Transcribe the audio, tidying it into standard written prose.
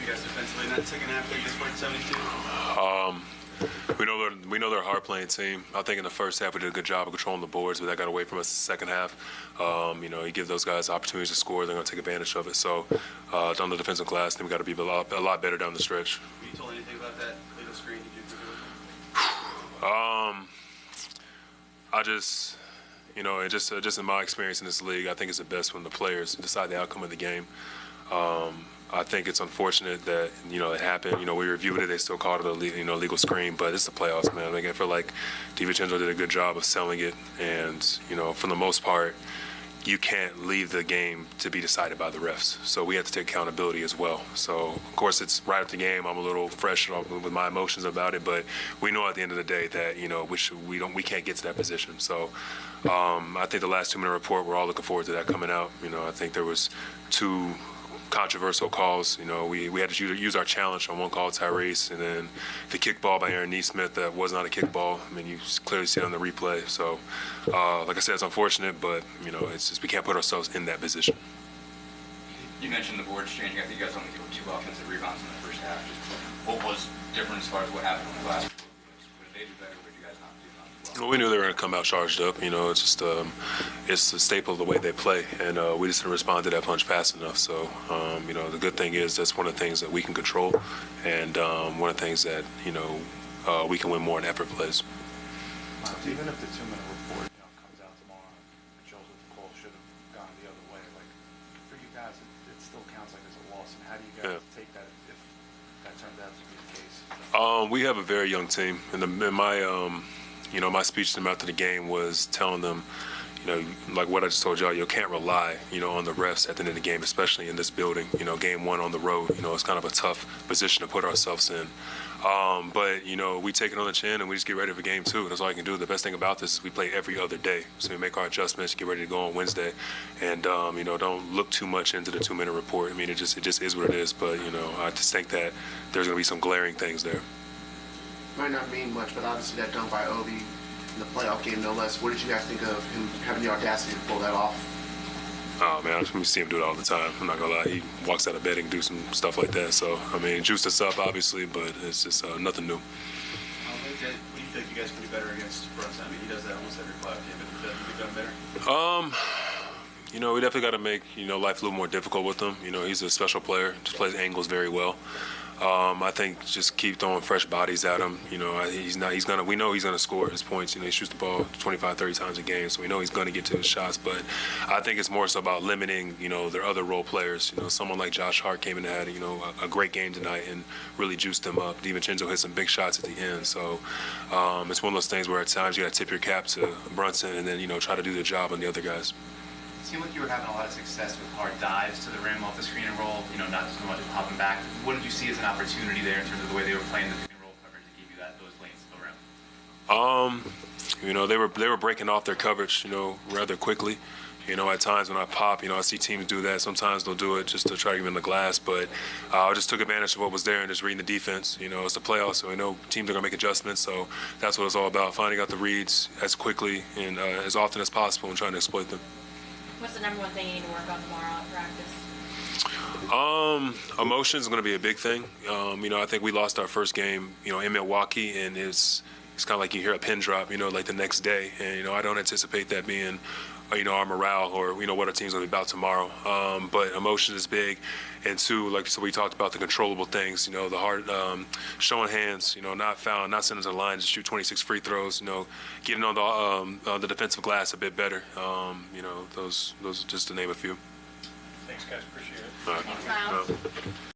you guys defensively in that second half? They just played 72. We know they're a hard-playing team. I think in the first half we did a good job of controlling the boards, but that got away from us in the second half. You give those guys opportunities to score, they're going to take advantage of it. So on the defensive glass, I think we got to be a lot better down the stretch. Were you told anything about that legal screen you did? I just, just in my experience in this league, I think it's the best when the players decide the outcome of the game. I think it's unfortunate that it happened. We reviewed it; they still called it a legal screen, but it's the playoffs, man. I feel like DiVincenzo did a good job of selling it, and for the most part, you can't leave the game to be decided by the refs. So we have to take accountability as well. So of course, it's right after the game. I'm a little fresh with my emotions about it, but we know at the end of the day that we can't get to that position. So I think the last 2-minute report, we're all looking forward to that coming out. I think there was 2 controversial calls. We had to use our challenge on one call, Tyrese, and then the kickball by Aaron Nesmith that was not a kickball. You clearly see it on the replay. So, like I said, it's unfortunate, but it's just we can't put ourselves in that position. You mentioned the boards changing. I think you guys only gave 2 offensive rebounds in the first half. Just what was different as far as what happened in the last? Would they do better? Would you guys not do that? Well, we knew they were going to come out charged up. It's just it's a staple of the way they play, and we just didn't respond to that punch fast enough. So, the good thing is that's one of the things that we can control, and one of the things that we can win more in effort plays. Even if the 2-minute report comes out tomorrow and shows that the call should have gone the other way, like for you guys, it still counts like it's a loss. And how do you guys take that if that turns out to be the case? We have a very young team, and my speech to them after the game was telling them, like what I just told y'all, you can't rely, on the refs at the end of the game, especially in this building. Game 1 on the road, it's kind of a tough position to put ourselves in. But we take it on the chin and we just get ready for game 2. That's all I can do. The best thing about this is we play every other day, so we make our adjustments, get ready to go on Wednesday, and don't look too much into the 2-minute report. It just is what it is. But I just think that there's going to be some glaring things there. Might not mean much, but obviously that dunk by Obi in the playoff game, no less. What did you guys think of him having the audacity to pull that off? Oh, man, I see him do it all the time. I'm not going to lie. He walks out of bed and do some stuff like that. So, juiced us up, obviously, but it's just nothing new. What do you think you guys can do better against Brunson? He does that almost every playoff game, but have you done better? We definitely got to make, life a little more difficult with him. He's a special player, just plays angles very well. I think just keep throwing fresh bodies at him. We know he's gonna score his points. He shoots the ball 25, 30 times a game, so we know he's gonna get to his shots. But I think it's more so about limiting, their other role players. Someone like Josh Hart came in and had, a great game tonight and really juiced them up. DiVincenzo hit some big shots at the end. So it's one of those things where at times you gotta tip your cap to Brunson and then, try to do the job on the other guys. It seemed like you were having a lot of success with hard dives to the rim off the screen and roll, not so much popping back. What did you see as an opportunity there in terms of the way they were playing the pick and roll coverage to give you those lanes around? They were breaking off their coverage, rather quickly. At times when I pop, I see teams do that. Sometimes they'll do it just to try to get in the glass, but I just took advantage of what was there and just reading the defense. It's the playoffs, so we know teams are going to make adjustments, so that's what it's all about, finding out the reads as quickly and as often as possible and trying to exploit them. What's the number one thing you need to work on tomorrow at practice? Emotions is going to be a big thing. I think we lost our first game, in Milwaukee, and it's kind of like you hear a pin drop, like the next day. And, I don't anticipate that being, our morale or, what our team's going to be about tomorrow. But emotion is big. And 2, so we talked about the controllable things, the hard showing hands, not fouling, not sending to the line to shoot 26 free throws, getting on the defensive glass a bit better. Those just to name a few. Thanks, guys. Appreciate it. All right. Thanks, Myles.